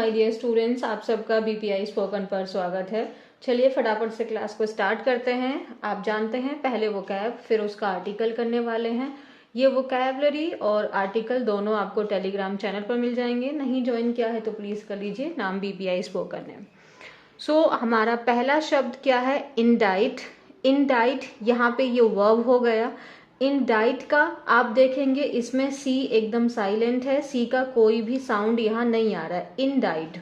My dear students, आप सबका BPI spoken पर स्वागत है। चलिए फटाफट से क्लास को स्टार्ट करते हैं। आप जानते हैं पहले वोकैब फिर उसका आर्टिकल करने वाले हैं। ये वोकैबलरी और आर्टिकल दोनों आपको टेलीग्राम चैनल पर मिल जाएंगे। नहीं ज्वाइन किया है तो प्लीज़ कर लीजिए, नाम बीपीआई स्पोकन है। सो हमारा पहला शब्द क्या है? इंडाइट। इंडाइट यहाँ पे ये वर्ब हो गया। इंडाइट का आप देखेंगे इसमें सी एकदम साइलेंट है, सी का कोई भी साउंड यहाँ नहीं आ रहा है। इंडाइट।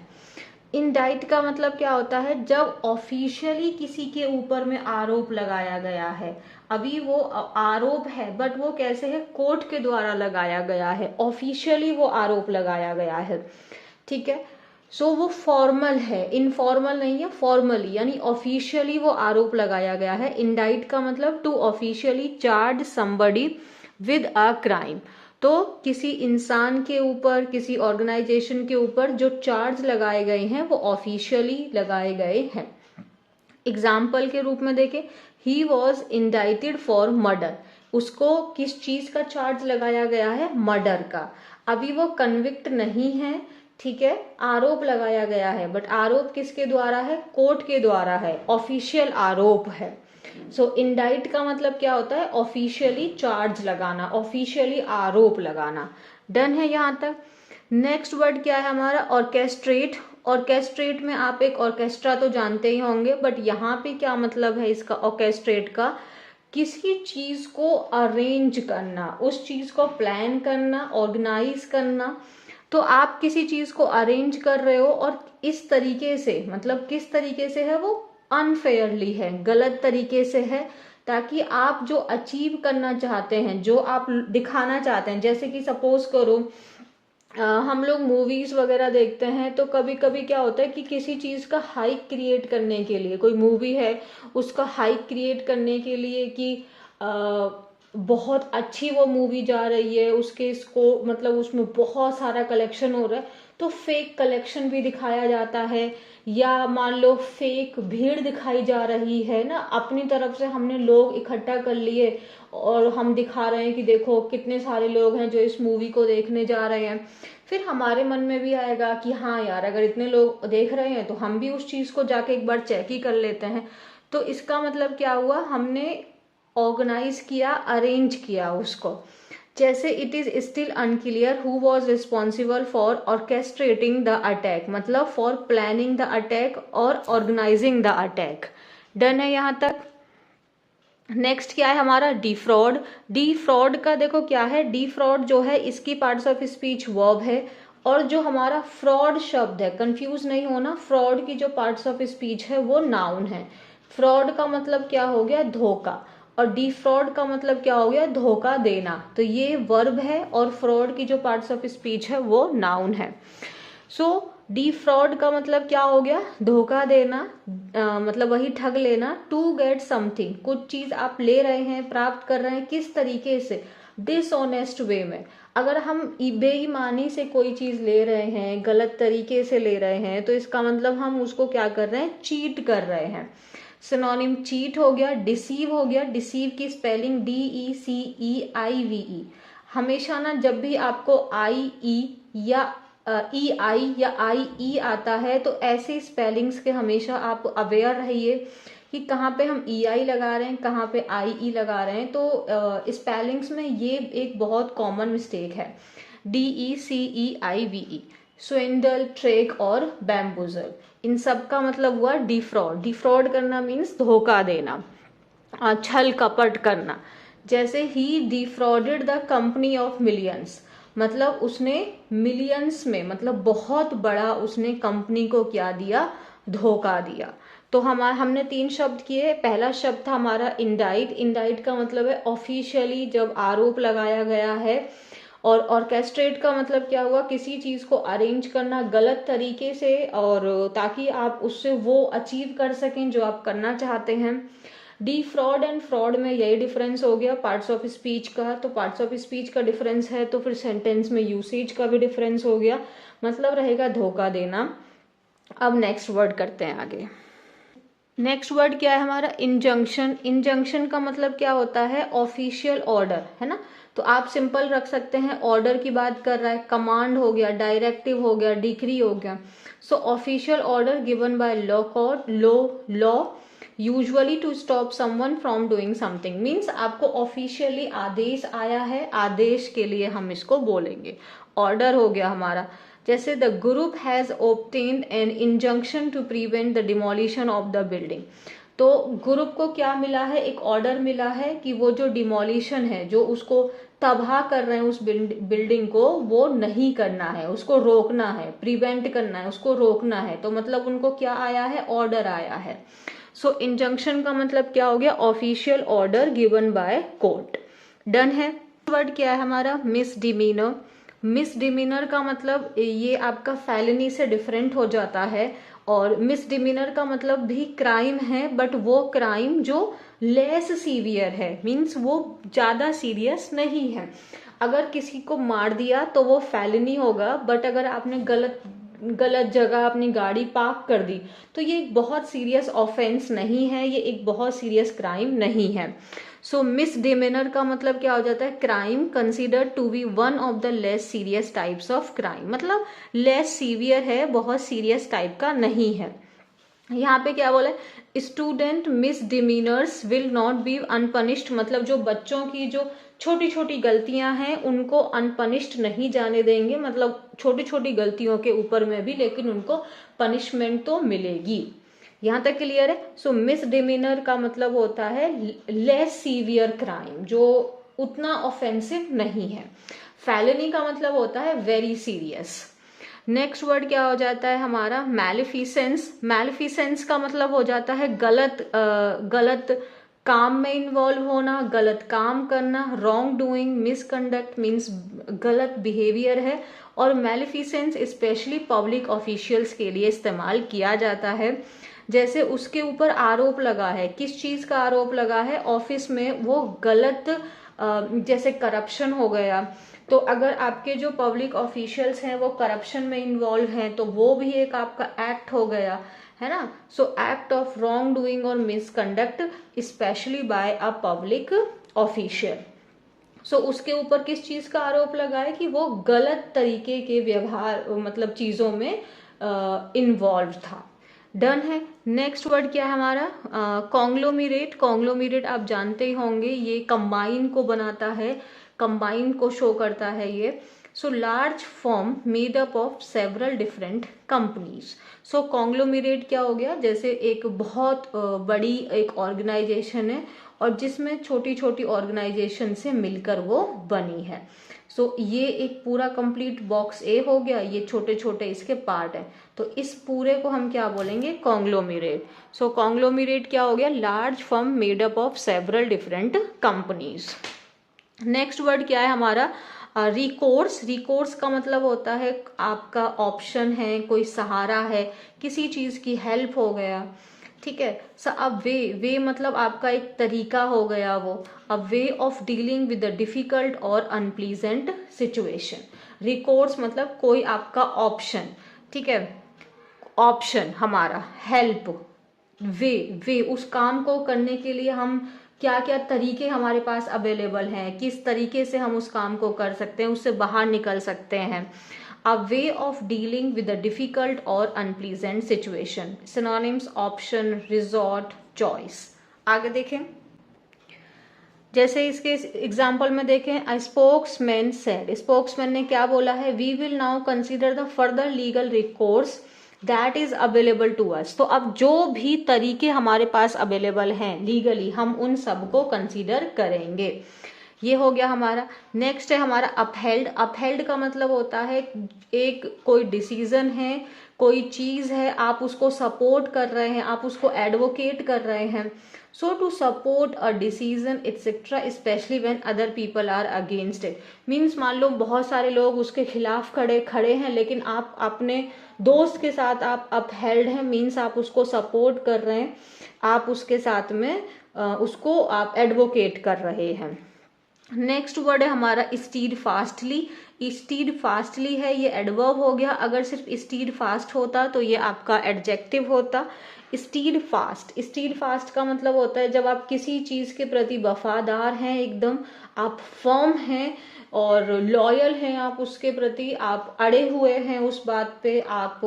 इंडाइट का मतलब क्या होता है? जब ऑफिशियली किसी के ऊपर में आरोप लगाया गया है। अभी वो आरोप है बट वो कैसे है? कोर्ट के द्वारा लगाया गया है, ऑफिशियली वो आरोप लगाया गया है। ठीक है, सो वो फॉर्मल है, इनफॉर्मल नहीं है, फॉर्मली यानी ऑफिशियली वो आरोप लगाया गया है। इंडाइट का मतलब to officially charge somebody with a crime. तो किसी इंसान के ऊपर, किसी ऑर्गेनाइजेशन के ऊपर जो चार्ज लगाए गए हैं वो ऑफिशियली लगाए गए हैं। एग्जाम्पल के रूप में देखें, ही वॉज इंडाइटेड फॉर मर्डर। उसको किस चीज का चार्ज लगाया गया है? मर्डर का। अभी वो कन्विक्ट नहीं है, ठीक है, आरोप लगाया गया है, बट आरोप किसके द्वारा है? कोर्ट के द्वारा है, ऑफिशियल आरोप है। सो इंडाइट का मतलब क्या होता है? ऑफिशियली चार्ज लगाना, ऑफिशियली आरोप लगाना। डन है यहाँ तक। नेक्स्ट वर्ड क्या है हमारा? ऑर्केस्ट्रेट। ऑर्केस्ट्रेट में आप एक ऑर्केस्ट्रा तो जानते ही होंगे, बट यहाँ पे क्या मतलब है इसका? ऑर्केस्ट्रेट का किसी चीज को अरेंज करना, उस चीज को प्लान करना, ऑर्गेनाइज करना। तो आप किसी चीज को अरेंज कर रहे हो और इस तरीके से, मतलब किस तरीके से है वो? अनफेयरली है, गलत तरीके से है, ताकि आप जो अचीव करना चाहते हैं, जो आप दिखाना चाहते हैं। जैसे कि सपोज करो हम लोग मूवीज वगैरह देखते हैं तो कभी कभी क्या होता है कि किसी चीज का हाइप क्रिएट करने के लिए, कोई मूवी है उसका हाइप क्रिएट करने के लिए कि बहुत अच्छी वो मूवी जा रही है, उसके इसको मतलब उसमें बहुत सारा कलेक्शन हो रहा है, तो फेक कलेक्शन भी दिखाया जाता है। या मान लो फेक भीड़ दिखाई जा रही है ना, अपनी तरफ से हमने लोग इकट्ठा कर लिए और हम दिखा रहे हैं कि देखो कितने सारे लोग हैं जो इस मूवी को देखने जा रहे हैं। फिर हमारे मन में भी आएगा कि हाँ यार, अगर इतने लोग देख रहे हैं तो हम भी उस चीज को जाके एक बार चेक ही कर लेते हैं। तो इसका मतलब क्या हुआ? हमने ऑर्गेनाइज किया, अरेंज किया उसको। जैसे it is still unclear who was responsible for orchestrating the attack, मतलब फॉर प्लानिंग द अटैक और ऑर्गेनाइजिंग द अटैक। डन है यहाँ तक। नेक्स्ट क्या है हमारा? डिफ्रॉड। डिफ्रॉड का देखो क्या है? डिफ्रॉड जो है इसकी पार्ट्स ऑफ स्पीच वर्ब है, और जो हमारा फ्रॉड शब्द है, कंफ्यूज नहीं होना, फ्रॉड की जो पार्ट्स ऑफ स्पीच है वो नाउन है। फ्रॉड का मतलब क्या हो गया? धोखा। और डिफ्रॉड का मतलब क्या हो गया? धोखा देना। तो ये वर्ब है और फ्रॉड की जो पार्ट्स ऑफ स्पीच है वो नाउन है। सो डिफ्रॉड का मतलब क्या हो गया? धोखा देना, मतलब वही ठग लेना। टू गेट समथिंग, कुछ चीज आप ले रहे हैं, प्राप्त कर रहे हैं, किस तरीके से? डिसऑनेस्ट वे में। अगर हम बेईमानी से कोई चीज ले रहे हैं, गलत तरीके से ले रहे हैं, तो इसका मतलब हम उसको क्या कर रहे हैं? चीट कर रहे हैं। सिनोनिम चीट हो गया, डिसीव हो गया। डिसीव की स्पेलिंग DECEIVE। हमेशा ना जब भी आपको IE या EI या IE आता है तो ऐसे स्पेलिंग्स के हमेशा आप अवेयर रहिए कि कहाँ पे हम EI लगा रहे हैं, कहाँ पे IE लगा रहे हैं। तो स्पेलिंग्स में ये एक बहुत कॉमन मिस्टेक है। DECEIVE। स्विंडल, ट्रेक और बैम्बूजल, इन सब का मतलब हुआ डिफ्रॉड। डिफ्रॉड करना मीन्स धोखा देना, छल कपट करना। जैसे ही defrauded the company of millions, मतलब उसने मिलियंस में, मतलब बहुत बड़ा उसने कंपनी को क्या दिया? धोखा दिया। तो हमने 3 शब्द किए। पहला शब्द था हमारा इंडाइट। इंडाइट का मतलब है ऑफिशियली जब आरोप लगाया गया है। और ऑर्केस्ट्रेट का मतलब क्या हुआ? किसी चीज को अरेंज करना गलत तरीके से, और ताकि आप उससे वो अचीव कर सकें जो आप करना चाहते हैं। डिफ्रॉड एंड फ्रॉड में यही डिफरेंस हो गया पार्ट्स ऑफ स्पीच का। तो पार्ट्स ऑफ स्पीच का डिफरेंस है तो फिर सेंटेंस में यूसेज का भी डिफरेंस हो गया, मतलब रहेगा धोखा देना। अब नेक्स्ट वर्ड करते हैं आगे। नेक्स्ट वर्ड क्या है हमारा? इंजंक्शन। इंजंक्शन का मतलब क्या होता है? ऑफिशियल ऑर्डर, है ना। तो आप सिंपल रख सकते हैं, ऑर्डर की बात कर रहा है, कमांड हो गया, डायरेक्टिव हो गया, डिक्री हो गया। सो official order given by law court, law usually to stop someone from doing something, means आपको ऑफिशियली आदेश आया है, आदेश के लिए हम इसको बोलेंगे। ऑर्डर हो गया हमारा, जैसे the group has obtained an injunction to prevent the demolition of the building. तो ग्रुप को क्या मिला है, एक ऑर्डर मिला है कि वो जो डिमोलिशन है, जो उसको तबाह कर रहे हैं उस बिल्डिंग को, वो नहीं करना है, उसको रोकना है, प्रिवेंट करना है, उसको रोकना है। तो मतलब उनको क्या आया है, ऑर्डर आया है। सो इंजंक्शन का मतलब क्या हो गया, official order given by court. Done है। वर्ड क्या है हमारा, मिसडिमीनर। मिसडिमीनर का मतलब ये आपका फेलिनी से डिफरेंट हो जाता है, और मिसडिमीनर का मतलब भी क्राइम है, बट वो क्राइम जो लेस सीवियर है, मीन्स वो ज्यादा सीरियस नहीं है। अगर किसी को मार दिया तो वो फेलिनी होगा, बट अगर आपने गलत जगह अपनी गाड़ी पार्क कर दी तो ये एक बहुत सीरियस ऑफेंस नहीं है, ये एक बहुत सीरियस क्राइम नहीं है। सो मिसडिमीनर का मतलब क्या हो जाता है, crime considered to be one of the less serious types of crime, मतलब लेस सीवियर है, बहुत सीरियस टाइप का नहीं है। यहाँ पे क्या बोला है, स्टूडेंट मिसडिमीनर्स विल नॉट बी अनपनिश्ड, मतलब जो बच्चों की जो छोटी छोटी गलतियां हैं उनको अनपनिश्ड नहीं जाने देंगे, मतलब छोटी छोटी गलतियों के ऊपर में भी, लेकिन उनको पनिशमेंट तो मिलेगी। यहां तक क्लियर है। सो मिसडिमीनर का मतलब होता है लेस सीवियर क्राइम, जो उतना ऑफेंसिव नहीं है। फेलिनी का मतलब होता है वेरी सीरियस। नेक्स्ट वर्ड क्या हो जाता है हमारा, मैलिफिसेंस। मैलिफिसेंस का मतलब हो जाता है गलत काम में इन्वॉल्व होना, गलत काम करना, रॉन्ग डूइंग, मिसकंडक्ट मीन्स गलत बिहेवियर है। और मैलिफिसेंस स्पेशली पब्लिक ऑफिशियल्स के लिए इस्तेमाल किया जाता है। जैसे उसके ऊपर आरोप लगा है, किस चीज का आरोप लगा है, ऑफिस में वो गलत जैसे करप्शन हो गया, तो अगर आपके जो पब्लिक ऑफिशियल्स हैं वो करप्शन में इन्वॉल्व हैं तो वो भी एक आपका एक्ट हो गया, है ना। So act of wrongdoing और misconduct specially by a public official. So उसके ऊपर किस चीज का आरोप लगा है कि वो गलत तरीके के व्यवहार, मतलब चीजों में इन्वॉल्व था। डन है। नेक्स्ट वर्ड क्या है हमारा, कॉन्ग्लोमीरेट। कॉन्ग्लोमीरेट आप जानते ही होंगे, ये कंबाइन को बनाता है, कंबाइन को शो करता है ये। So large firm made up of several different companies. So conglomerate क्या हो गया, जैसे एक बहुत बड़ी एक ऑर्गेनाइजेशन है और जिसमें छोटी छोटी ऑर्गेनाइजेशन से मिलकर वो बनी है। सो ये एक पूरा कंप्लीट बॉक्स ए हो गया, ये छोटे छोटे इसके पार्ट है, तो इस पूरे को हम क्या बोलेंगे, कॉन्ग्लोमीरेट। सो कॉन्ग्लोमीरेट क्या हो गया, large firm made up of several different companies. Next word क्या है हमारा, रिकोर्स। रिकोर्स का मतलब होता है आपका ऑप्शन है, कोई सहारा है, किसी चीज की हेल्प हो गया, ठीक है। अब वे मतलब आपका एक तरीका हो गया, वो a way of dealing with the difficult और अनप्लीजेंट सिचुएशन। रिकोर्स मतलब कोई आपका ऑप्शन, ठीक है, ऑप्शन हमारा हेल्प, वे उस काम को करने के लिए हम क्या क्या तरीके हमारे पास अवेलेबल हैं, किस तरीके से हम उस काम को कर सकते हैं, उससे बाहर निकल सकते हैं। A way of dealing with a difficult or unpleasant situation. Synonyms: option, resort, choice. आगे देखें, जैसे इसके एग्जाम्पल में देखें, a spokesman said, स्पोक्समैन ने क्या बोला है, we will now consider the further legal recourse that is available to us. तो अब जो भी तरीके हमारे पास अवेलेबल हैं लीगली, हम उन सबको कंसीडर करेंगे। ये हो गया हमारा। नेक्स्ट है हमारा अपहेल्ड। अपहेल्ड का मतलब होता है एक कोई डिसीजन है, कोई चीज है, आप उसको सपोर्ट कर रहे हैं, आप उसको एडवोकेट कर रहे हैं। So to support a decision etcetera specially when other people are against it, means मान लो बहुत सारे लोग उसके खिलाफ खड़े हैं, लेकिन आप अपने दोस्त के साथ आप अपहेल्ड हैं, मीन्स आप उसको सपोर्ट कर रहे हैं, आप उसके साथ में उसको आप एडवोकेट कर रहे हैं। नेक्स्ट वर्ड है हमारा स्टीड फास्टली। स्टीड फास्टली है, ये एडवर्ब हो गया। अगर सिर्फ स्टीड फास्ट होता तो ये आपका एडजेक्टिव होता। स्टीड फास्ट का मतलब होता है जब आप किसी चीज के प्रति वफादार हैं, एकदम आप फर्म हैं और लॉयल हैं, आप उसके प्रति आप अड़े हुए हैं, उस बात पे आप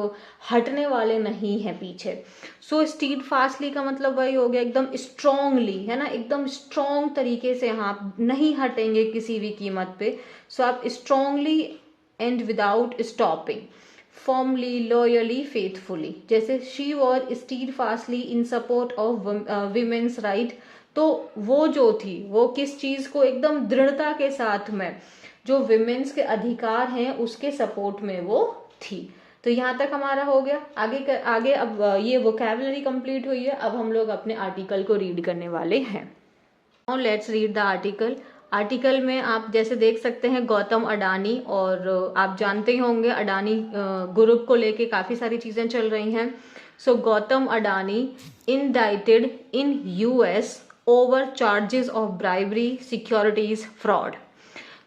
हटने वाले नहीं हैं पीछे। सो स्टीड फास्टली का मतलब वही हो गया, एकदम स्ट्रांगली, है ना, एकदम स्ट्रांग तरीके से आप नहीं हटेंगे किसी भी कीमत पे। सो आप strongly and without stopping, formally, loyally, faithfully. जैसे she was steadfastly in support of women's right, तो वो जो थी वो किस चीज को एकदम दृढ़ता के साथ में जो विमेन्स के अधिकार हैं उसके सपोर्ट में वो थी। तो यहाँ तक हमारा हो गया। आगे अब ये वोकैबुलरी कंप्लीट हुई है। अब हम लोग अपने आर्टिकल को रीड करने वाले हैं। Now let's read the article. Article में आप जैसे देख सकते हैं गौतम अडानी, और आप जानते ही होंगे अडानी ग्रुप को लेके काफी सारी चीजें चल रही हैं। So Gautam Adani indicted in US over charges of bribery, securities, fraud.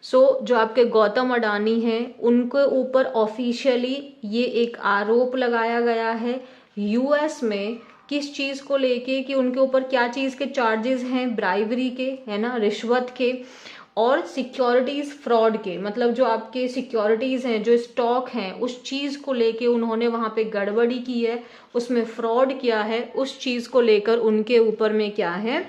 So जो आपके गौतम अडानी हैं उनके ऊपर ऑफिशियली ये एक आरोप लगाया गया है यूएस में, किस चीज को लेके कि उनके ऊपर क्या चीज के चार्जेस हैं, ब्राइबरी के, है ना, रिश्वत के, और सिक्योरिटीज फ्रॉड के। मतलब जो आपके सिक्योरिटीज हैं, जो स्टॉक हैं, उस चीज को लेके उन्होंने वहां पे गड़बड़ी की है, उसमें फ्रॉड किया है, उस चीज को लेकर उनके ऊपर में क्या है,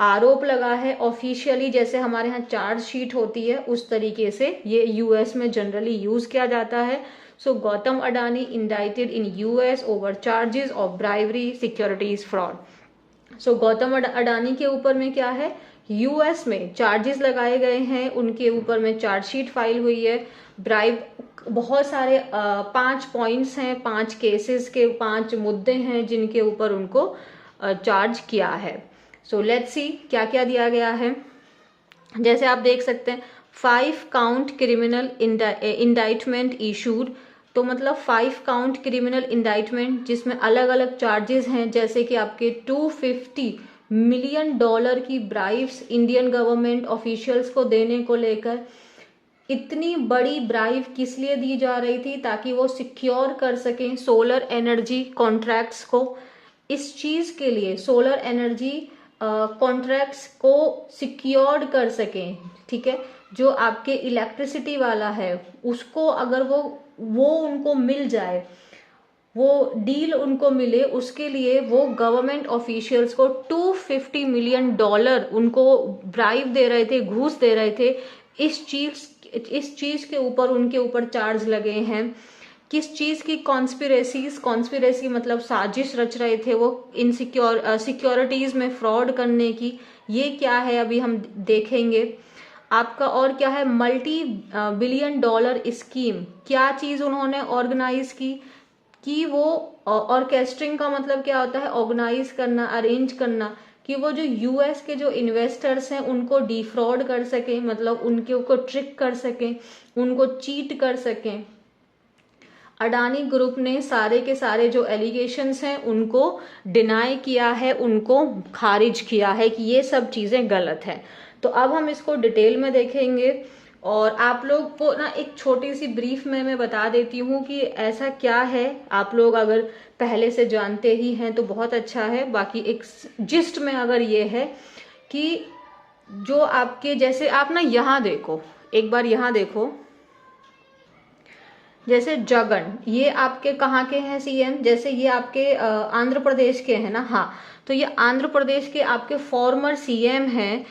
आरोप लगा है ऑफिशियली। जैसे हमारे यहाँ चार्जशीट होती है उस तरीके से ये यूएस में जनरली यूज किया जाता है। So Gautam Adani indicted in US over charges of bribery, securities, fraud. So Gautam Adani के ऊपर में क्या है, यूएस में चार्जेस लगाए गए हैं, उनके ऊपर में चार्जशीट फाइल हुई है। ब्राइब बहुत सारे 5 पॉइंट्स हैं, 5 केसेस के 5 मुद्दे हैं जिनके ऊपर उनको चार्ज किया है। सो लेट्स सी क्या क्या दिया गया है। जैसे आप देख सकते हैं 5 काउंट क्रिमिनल इंडाइटमेंट इशूड, तो मतलब 5 काउंट क्रिमिनल इंडाइटमेंट जिसमें अलग अलग चार्जेस हैं, जैसे कि आपके $250 मिलियन की ब्राइब्स इंडियन गवर्नमेंट ऑफिशियल्स को देने को लेकर। इतनी बड़ी ब्राइब किस लिए दी जा रही थी, ताकि वो सिक्योर कर सकें सोलर एनर्जी कॉन्ट्रैक्ट्स को। इस चीज के लिए सोलर एनर्जी कॉन्ट्रैक्ट्स को सिक्योर्ड कर सकें, ठीक है, जो आपके इलेक्ट्रिसिटी वाला है उसको अगर वो उनको मिल जाए, वो डील उनको मिले, उसके लिए वो गवर्नमेंट ऑफिशियल्स को $250 मिलियन उनको ब्राइब दे रहे थे, घूस दे रहे थे। इस चीज के ऊपर उनके ऊपर चार्ज लगे हैं। किस चीज की कॉन्स्पिरेसी मतलब साजिश रच रहे थे वो सिक्योरिटीज में फ्रॉड करने की। ये क्या है अभी हम देखेंगे। आपका और क्या है, मल्टी $billion स्कीम, क्या चीज उन्होंने ऑर्गेनाइज की वो ऑर्केस्ट्रिंग का मतलब क्या होता है, ऑर्गेनाइज करना, अरेंज करना, कि वो जो यूएस के जो इन्वेस्टर्स हैं उनको डिफ्रॉड कर सकें, मतलब उनके ऊपर ट्रिक कर सकें, उनको चीट कर सकें। अडानी ग्रुप ने सारे के सारे जो एलिगेशंस हैं उनको डिनाई किया है, उनको खारिज किया है कि ये सब चीजें गलत है। तो अब हम इसको डिटेल में देखेंगे और आप लोग को ना एक छोटी सी ब्रीफ में मैं बता देती हूँ कि ऐसा क्या है। आप लोग अगर पहले से जानते ही हैं तो बहुत अच्छा है, बाकी एक जिस्ट में अगर ये है कि जो आपके जैसे आप ना यहाँ देखो, एक बार यहाँ देखो, जैसे जगन, ये आपके कहाँ के हैं सीएम, जैसे ये आपके आंध्र प्रदेश के हैं ना, हाँ, तो ये आंध्र प्रदेश के आपके फॉर्मर सीएम हैं।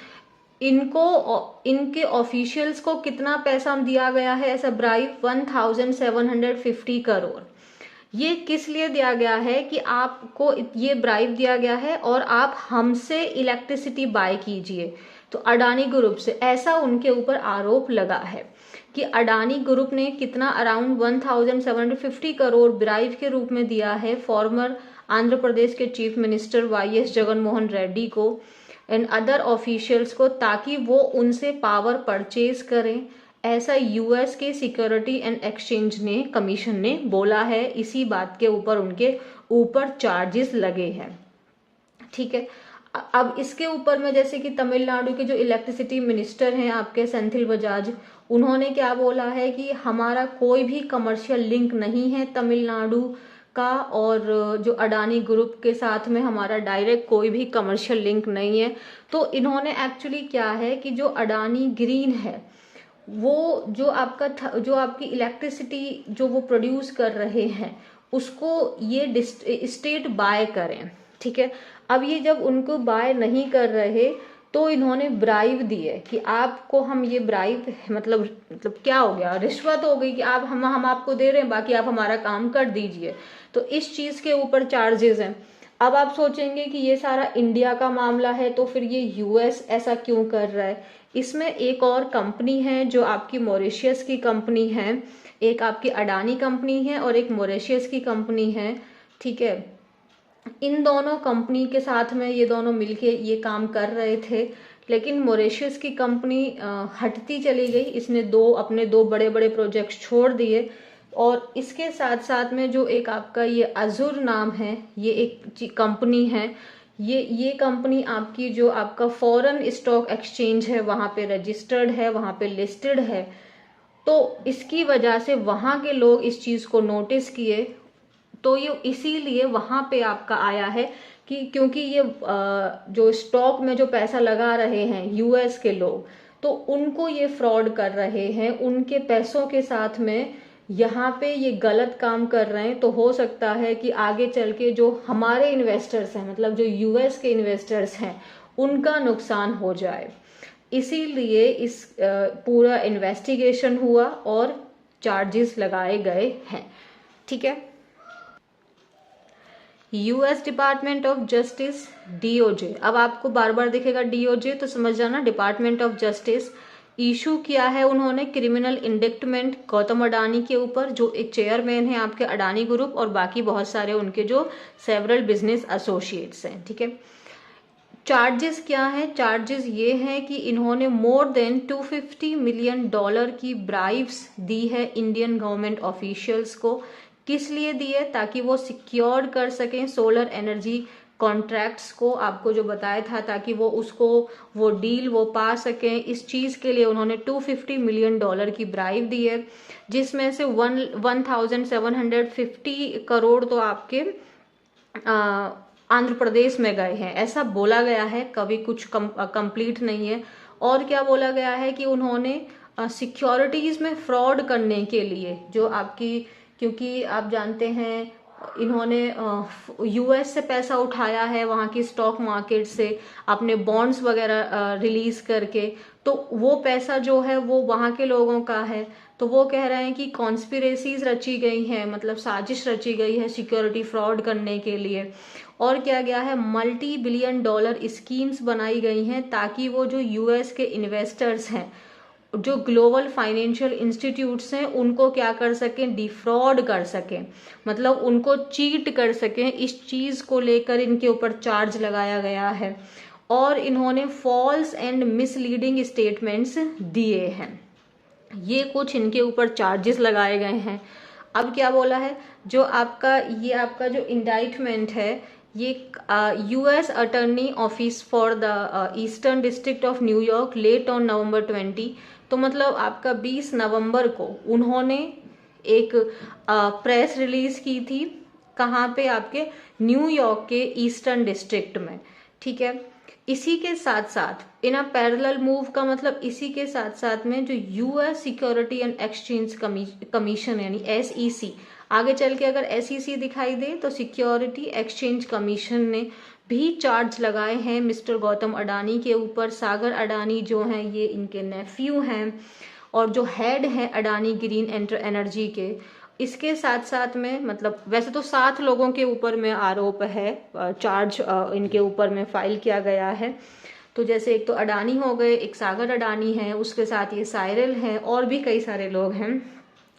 इनके ऑफिशियल्स को कितना पैसा दिया गया है ऐसा ब्राइब, 1750 करोड़। ये किस लिए दिया गया है कि आपको ये ब्राइब दिया गया है और आप हमसे इलेक्ट्रिसिटी बाय कीजिए। तो अडानी ग्रुप से ऐसा उनके ऊपर आरोप लगा है कि अडानी ग्रुप ने कितना अराउंड 1750 करोड़ ब्राइब के रूप में दिया है फॉर्मर आंध्र प्रदेश के चीफ मिनिस्टर वाईएस जगनमोहन रेड्डी को एंड अदर ऑफिशियल्स को, ताकि वो उनसे पावर परचेज करें। ऐसा यूएस के सिक्योरिटी एंड एक्सचेंज ने कमीशन ने बोला है। इसी बात के ऊपर उनके ऊपर चार्जेस लगे हैं, ठीक है। अब इसके ऊपर में जैसे कि तमिलनाडु के जो इलेक्ट्रिसिटी मिनिस्टर हैं आपके सेंथिल बजाज, उन्होंने क्या बोला है कि हमारा कोई भी कमर्शियल लिंक नहीं है तमिलनाडु का, और जो अडानी ग्रुप के साथ में हमारा डायरेक्ट कोई भी कमर्शियल लिंक नहीं है। तो इन्होंने एक्चुअली क्या है कि जो अडानी ग्रीन है वो जो आपकी इलेक्ट्रिसिटी जो वो प्रोड्यूस कर रहे हैं उसको ये स्टेट बाय करें, ठीक है। अब ये जब उनको बाय नहीं कर रहे तो इन्होंने ब्राइब दी है कि आपको हम ये ब्राइब मतलब क्या हो गया, रिश्वत हो गई कि आप हम आपको दे रहे हैं, बाकी आप हमारा काम कर दीजिए। तो इस चीज के ऊपर चार्जेस हैं। अब आप सोचेंगे कि ये सारा इंडिया का मामला है तो फिर ये यूएस ऐसा क्यों कर रहा है। इसमें एक और कंपनी है जो आपकी मॉरिशियस की कंपनी है, एक आपकी अडानी कंपनी है और एक मॉरिशियस की कंपनी है, ठीक है। इन दोनों कंपनी के साथ में ये दोनों मिलके ये काम कर रहे थे, लेकिन मॉरिशस की कंपनी हटती चली गई। इसने अपने दो बड़े बड़े प्रोजेक्ट्स छोड़ दिए। और इसके साथ साथ में जो एक आपका ये अजूर नाम है, ये एक कंपनी है, ये कंपनी आपकी जो आपका फॉरेन स्टॉक एक्सचेंज है वहां पे रजिस्टर्ड है, वहां पे लिस्टेड है। तो इसकी वजह से वहां के लोग इस चीज को नोटिस किए, तो ये इसीलिए वहां पे आपका आया है कि क्योंकि ये जो स्टॉक में जो पैसा लगा रहे हैं यूएस के लोग, तो उनको ये फ्रॉड कर रहे हैं, उनके पैसों के साथ में यहाँ पे ये गलत काम कर रहे हैं। तो हो सकता है कि आगे चल के जो हमारे इन्वेस्टर्स हैं, मतलब जो यूएस के इन्वेस्टर्स हैं, उनका नुकसान हो जाए। इसीलिए इस पूरा इन्वेस्टिगेशन हुआ और चार्जेस लगाए गए हैं, ठीक है। US department of justice DOJ, अब आपको बार बार दिखेगा डीओजे तो समझ जाना डिपार्टमेंट ऑफ जस्टिस, इशू किया है उन्होंने क्रिमिनल इंडिक्टमेंट गौतम अडानी के ऊपर, जो एक चेयरमैन है आपके अडानी ग्रुप और बाकी बहुत सारे उनके जो सेवरल बिजनेस एसोसिएट्स हैं, ठीक है। चार्जेस क्या है? चार्जेस ये हैं कि इन्होंने मोर देन $250 मिलियन की ब्राइब्स दी है इंडियन गवर्नमेंट ऑफिशियल्स को। किस लिए दिए? ताकि वो सिक्योर कर सकें सोलर एनर्जी कॉन्ट्रैक्ट्स को, आपको जो बताया था, ताकि वो डील वो पा सकें। इस चीज के लिए उन्होंने $250 मिलियन की ब्राइब दी है, जिसमें से 1750 करोड़ तो आपके आंध्र प्रदेश में गए हैं, ऐसा बोला गया है, कभी कुछ कंप्लीट नहीं है। और क्या बोला गया है कि उन्होंने सिक्योरिटीज में फ्रॉड करने के लिए जो आपकी, क्योंकि आप जानते हैं इन्होंने यूएस से पैसा उठाया है, वहाँ की स्टॉक मार्केट से अपने बॉन्ड्स वगैरह रिलीज करके, तो वो पैसा जो है वो वहाँ के लोगों का है। तो वो कह रहे हैं कि कॉन्स्पिरेसीज रची गई हैं, मतलब साजिश रची गई है सिक्योरिटी फ्रॉड करने के लिए। और क्या गया है, $multi billion स्कीम्स बनाई गई हैं ताकि वो जो यूएस के इन्वेस्टर्स हैं, जो ग्लोबल फाइनेंशियल इंस्टीट्यूट्स हैं, उनको क्या कर सकें, डिफ्रॉड कर सकें, मतलब उनको चीट कर सकें। इस चीज को लेकर इनके ऊपर चार्ज लगाया गया है और इन्होंने फॉल्स एंड मिसलीडिंग स्टेटमेंट्स दिए हैं। ये कुछ इनके ऊपर चार्जेस लगाए गए हैं। अब क्या बोला है, जो आपका जो इंडाइटमेंट है, ये US attorney office for the eastern district of New York late on November 20, तो मतलब आपका 20 नवंबर को उन्होंने एक प्रेस रिलीज की थी, कहाँ पे, आपके न्यूयॉर्क के ईस्टर्न डिस्ट्रिक्ट में, ठीक है। इसी के साथ साथ इन अ पैरेलल मूव का मतलब इसी के साथ साथ में जो US security and exchange commission यानी SEC, आगे चल के अगर SEC दिखाई दे तो सिक्योरिटी एक्सचेंज कमीशन ने भी चार्ज लगाए हैं मिस्टर गौतम अडानी के ऊपर। सागर अडानी जो हैं ये इनके नेफ्यू हैं और जो हेड हैं अडानी ग्रीन एनर्जी के। इसके साथ साथ में मतलब वैसे तो 7 लोगों के ऊपर में आरोप है, चार्ज इनके ऊपर में फाइल किया गया है। तो जैसे एक तो अडानी हो गए, एक सागर अडानी है, उसके साथ ये साइरल हैं और भी कई सारे लोग हैं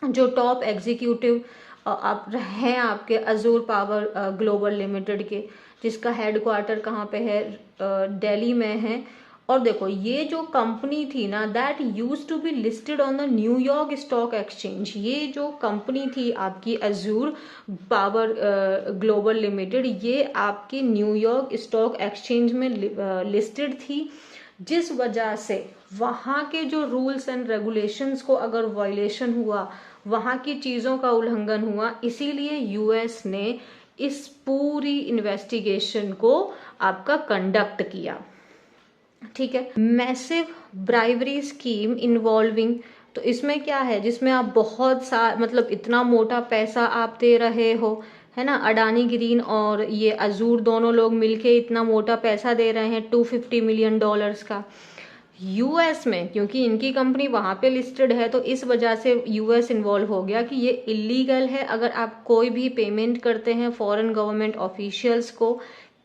जो टॉप एग्जीक्यूटिव आप हैं आपके अजूर पावर ग्लोबल लिमिटेड के, जिसका हेडक्वार्टर कहाँ पे है, दिल्ली में है। और देखो ये जो कंपनी थी ना, that use to be listed on the New York stock exchange. ये जो कंपनी थी आपकी अजूर पावर ग्लोबल लिमिटेड, ये आपकी न्यूयॉर्क स्टॉक एक्सचेंज में लिस्टेड थी, जिस वजह से वहाँ के जो रूल्स एंड रेगुलेशंस को अगर वायलेशन हुआ, वहाँ की चीज़ों का उल्लंघन हुआ, इसीलिए यूएस ने इस पूरी इन्वेस्टिगेशन को आपका कंडक्ट किया। ठीक है, मैसिव ब्राइवरी स्कीम इन्वॉल्विंग, तो इसमें क्या है, जिसमें आप बहुत मतलब इतना मोटा पैसा आप दे रहे हो, है ना। अडानी ग्रीन और ये अजूर दोनों लोग मिलके इतना मोटा पैसा दे रहे हैं, $250 मिलियन का यूएस में, क्योंकि इनकी कंपनी वहां पे लिस्टेड है, तो इस वजह से यूएस इन्वॉल्व हो गया कि ये इलीगल है अगर आप कोई भी पेमेंट करते हैं फॉरेन गवर्नमेंट ऑफिशियल्स को।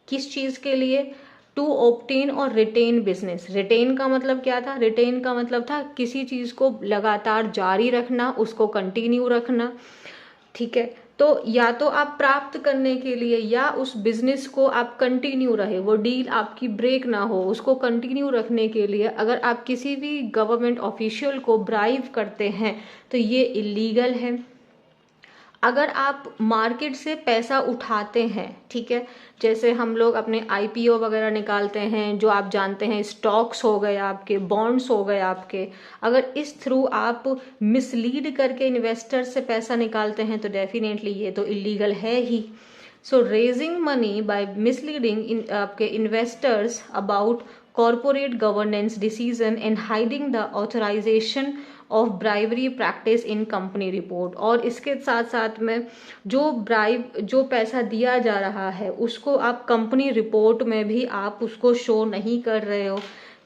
किस चीज के लिए? टू ऑब्टेन और रिटेन बिजनेस। रिटेन का मतलब क्या था? रिटेन का मतलब था किसी चीज को लगातार जारी रखना, उसको कंटिन्यू रखना। ठीक है, तो या तो आप प्राप्त करने के लिए या उस बिजनेस को आप कंटिन्यू रहे, वो डील आपकी ब्रेक ना हो, उसको कंटिन्यू रखने के लिए अगर आप किसी भी गवर्नमेंट ऑफिशियल को ब्राइब करते हैं तो ये इलीगल है। अगर आप मार्केट से पैसा उठाते हैं, ठीक है, जैसे हम लोग अपने आईपीओ वगैरह निकालते हैं, जो आप जानते हैं स्टॉक्स हो गए आपके, बॉन्ड्स हो गए आपके, अगर इस थ्रू आप मिसलीड करके इन्वेस्टर से पैसा निकालते हैं तो डेफिनेटली ये तो इलीगल है ही। So raising money by misleading आपके investors about corporate governance decision and hiding the authorisation of bribery practice in company report. और इसके साथ साथ में जो पैसा दिया जा रहा है उसको आप कंपनी रिपोर्ट में भी आप उसको शो नहीं कर रहे हो,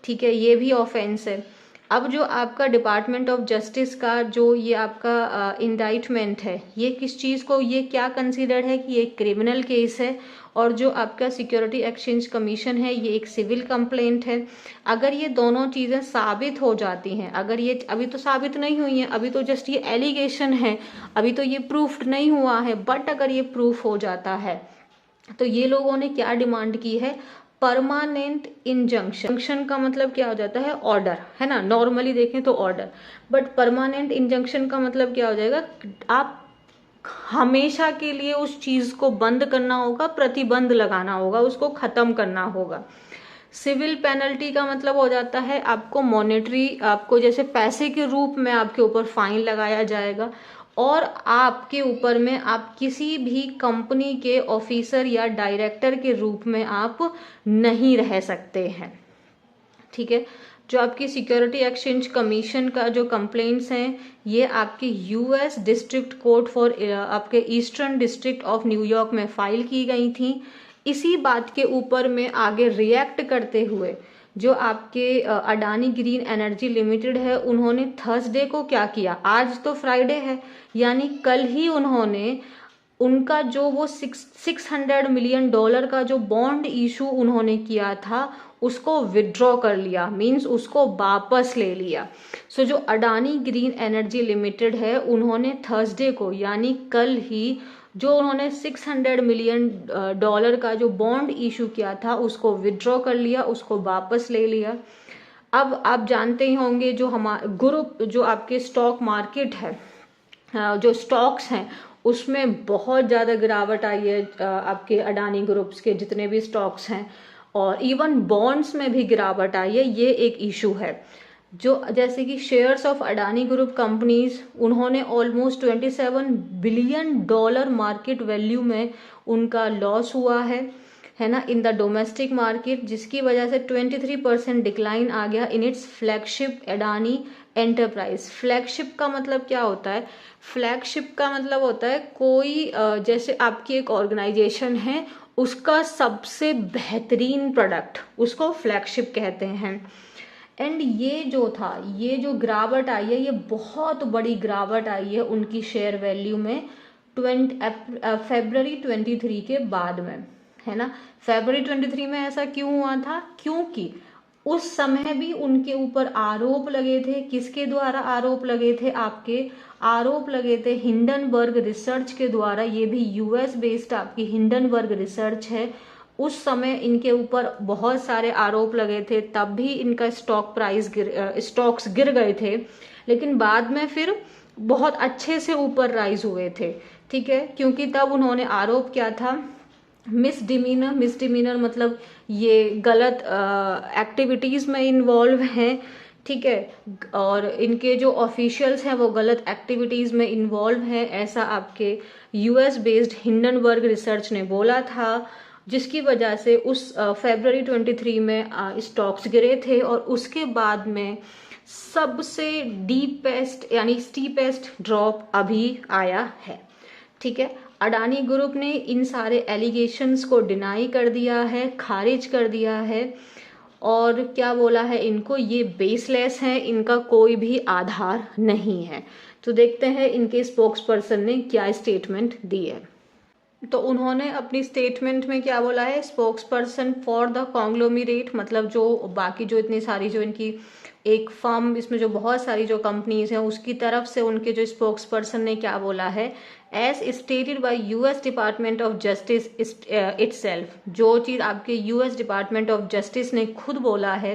ठीक है, ये भी ऑफेंस है। अब जो आपका डिपार्टमेंट ऑफ जस्टिस का जो ये आपका इंडाइटमेंट है, ये किस चीज़ को, ये क्या कंसीडर्ड है कि ये क्रिमिनल केस है, और जो आपका सिक्योरिटी एक्सचेंज कमीशन है ये एक सिविल कंप्लेंट है। अगर ये दोनों चीज़ें साबित हो जाती हैं, अगर ये अभी तो साबित नहीं हुई हैं, अभी तो जस्ट ये एलिगेशन है, अभी तो ये प्रूफ नहीं हुआ है, बट अगर ये प्रूफ हो जाता है तो ये लोगों ने क्या डिमांड की है? Permanent injunction. इंजंक्शन का मतलब क्या हो जाता है? ऑर्डर, है ना, नॉर्मली देखें तो ऑर्डर, बट परमानेंट इंजंक्शन का मतलब क्या हो जाएगा? आप हमेशा के लिए उस चीज को बंद करना होगा, प्रतिबंध लगाना होगा, उसको खत्म करना होगा। सिविल पेनल्टी का मतलब हो जाता है आपको मॉनेटरी, आपको जैसे पैसे के रूप में आपके ऊपर फाइन लगाया जाएगा, और आपके ऊपर में आप किसी भी कंपनी के ऑफिसर या डायरेक्टर के रूप में आप नहीं रह सकते हैं। ठीक है, जो आपकी सिक्योरिटी एक्सचेंज कमीशन का जो कंप्लेंट्स हैं ये आपके यूएस डिस्ट्रिक्ट कोर्ट फॉर आपके ईस्टर्न डिस्ट्रिक्ट ऑफ न्यूयॉर्क में फाइल की गई थी। इसी बात के ऊपर में आगे रिएक्ट करते हुए जो आपके अडानी ग्रीन एनर्जी लिमिटेड है, उन्होंने थर्सडे को क्या किया, आज तो फ्राइडे है, यानी कल ही उन्होंने उनका जो वो $600 मिलियन का जो बॉन्ड इशू उन्होंने किया था उसको विड्रॉ कर लिया, मींस उसको वापस ले लिया। सो जो अडानी ग्रीन एनर्जी लिमिटेड है उन्होंने थर्सडे को यानी कल ही जो उन्होंने $600 मिलियन का जो बॉन्ड इशू किया था उसको विड्रॉ कर लिया, उसको वापस ले लिया। अब आप जानते ही होंगे जो हमारे ग्रुप जो आपके स्टॉक मार्केट है, जो स्टॉक्स हैं उसमें बहुत ज़्यादा गिरावट आई है, आपके अडानी ग्रुप्स के जितने भी स्टॉक्स हैं, और इवन बॉन्ड्स में भी गिरावट आई है। ये एक इशू है। जो जैसे कि shares of Adani group companies, उन्होंने ऑलमोस्ट $27 बिलियन मार्केट वैल्यू में उनका लॉस हुआ है ना, इन द डोमेस्टिक मार्केट, जिसकी वजह से 23% डिक्लाइन आ गया in its flagship Adani enterprise. Flagship का मतलब क्या होता है? फ्लैगशिप का मतलब होता है कोई जैसे आपकी एक ऑर्गेनाइजेशन है उसका सबसे बेहतरीन प्रोडक्ट, उसको फ्लैगशिप कहते हैं। एंड ये जो था, ये जो गिरावट आई है, ये बहुत बड़ी गिरावट आई है उनकी शेयर वैल्यू में फरवरी 23 के बाद में, है ना। फरवरी 23 में ऐसा क्यों हुआ था? क्योंकि उस समय भी उनके ऊपर आरोप लगे थे। किसके द्वारा आरोप लगे थे? आपके आरोप लगे थे हिंडनबर्ग रिसर्च के द्वारा। ये भी यूएस बेस्ड आपकी हिंडनबर्ग रिसर्च है, उस समय इनके ऊपर बहुत सारे आरोप लगे थे, तब भी इनका स्टॉक्स गिर गए थे, लेकिन बाद में फिर बहुत अच्छे से ऊपर राइज हुए थे। ठीक है, क्योंकि तब उन्होंने आरोप किया था मिसडिमीनर मतलब ये गलत एक्टिविटीज में इन्वॉल्व हैं। ठीक है, और इनके जो ऑफिशियल्स हैं वो गलत एक्टिविटीज में इन्वॉल्व हैं, ऐसा आपके यूएस बेस्ड हिंडनबर्ग रिसर्च ने बोला था, जिसकी वजह से उस फरवरी 23 में स्टॉक्स गिरे थे। और उसके बाद में सबसे डीपेस्ट यानी स्टीपेस्ट ड्रॉप अभी आया है। ठीक है, अडानी ग्रुप ने इन सारे एलिगेशंस को डिनाई कर दिया है, खारिज कर दिया है, और क्या बोला है इनको, ये बेसलेस है, इनका कोई भी आधार नहीं है। तो देखते हैं इनके स्पोक्स पर्सन ने क्या स्टेटमेंट दी है। तो उन्होंने अपनी स्टेटमेंट में क्या बोला है, spokes person for the conglomerate, मतलब जो बाकी जो इतनी सारी जो इनकी एक फर्म, इसमें जो बहुत सारी जो कंपनीज हैं उसकी तरफ से उनके जो स्पोक्स पर्सन ने क्या बोला है, as stated by US department of justice itself, जो चीज आपके यूएस डिपार्टमेंट ऑफ जस्टिस ने खुद बोला है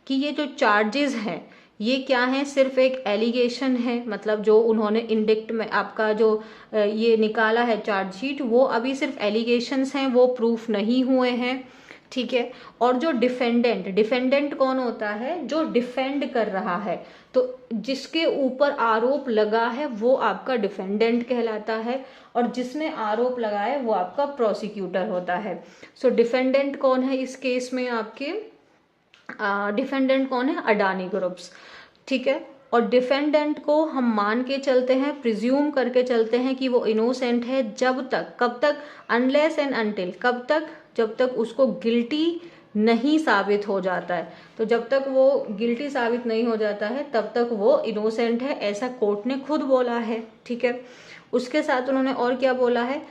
कि ये जो चार्जेस हैं ये क्या है, सिर्फ एक एलिगेशन है, मतलब जो उन्होंने इंडिक्ट में आपका जो ये निकाला है चार्जशीट, वो अभी सिर्फ एलिगेशंस हैं, वो प्रूफ नहीं हुए हैं। ठीक है, और जो डिफेंडेंट कौन होता है, जो डिफेंड कर रहा है, तो जिसके ऊपर आरोप लगा है वो आपका डिफेंडेंट कहलाता है, और जिसने आरोप लगाया वो आपका प्रोसिक्यूटर होता है। सो डिफेंडेंट कौन है इस केस में, आपके डिफेंडेंट कौन है, अडानी ग्रुप्स। ठीक है, और डिफेंडेंट को हम मान के चलते हैं, प्रिज्यूम करके चलते हैं कि वो इनोसेंट है जब तक, कब तक, अनलेस एंड अनटिल, कब तक, जब तक उसको गिल्टी नहीं साबित हो जाता है। तो जब तक वो गिल्टी साबित नहीं हो जाता है तब तक वो इनोसेंट है, ऐसा कोर्ट ने खुद बोला है। ठीक है, उसके साथ उन्होंने और क्या बोला है,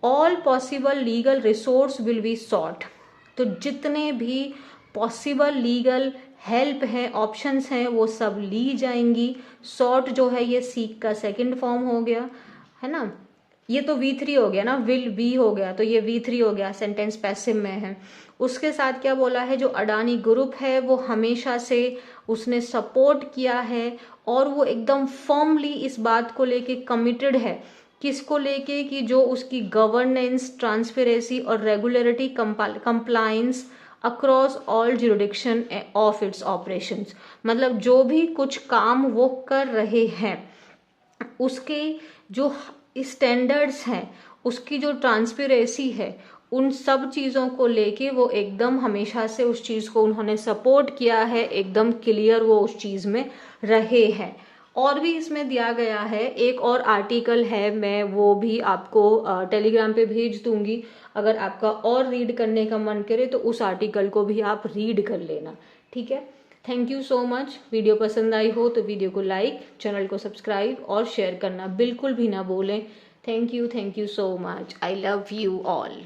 all possible legal resource will be sought, तो जितने भी पॉसिबल लीगल हेल्प है, ऑप्शंस हैं, वो सब ली जाएंगी। सॉर्ट जो है ये सीक का सेकंड फॉर्म हो गया है ना, ये तो V3 हो गया ना, विल बी हो गया, तो ये V3 हो गया, सेंटेंस पैसिव में है। उसके साथ क्या बोला है, जो अडानी ग्रुप है वो हमेशा से उसने सपोर्ट किया है, और वो एकदम फर्मली इस बात को लेके कमिटेड है, किसको लेके, कि जो उसकी गवर्नेंस, ट्रांसपेरेंसी और regularity compliance across all jurisdiction of its operations, मतलब जो भी कुछ काम वो कर रहे हैं उसके जो स्टैंडर्ड्स हैं, उसकी जो ट्रांसपेरेंसी है, उन सब चीज़ों को लेके वो एकदम हमेशा से उस चीज़ को उन्होंने सपोर्ट किया है, एकदम क्लियर वो उस चीज़ में रहे हैं। और भी इसमें दिया गया है, एक और आर्टिकल है, मैं वो भी आपको टेलीग्राम पे भेज दूंगी, अगर आपका और रीड करने का मन करे तो उस आर्टिकल को भी आप रीड कर लेना। ठीक है, thank you so much. Video पसंद आई हो तो वीडियो को लाइक, चैनल को सब्सक्राइब और शेयर करना बिल्कुल भी ना भूलें। Thank you so much. I love you all.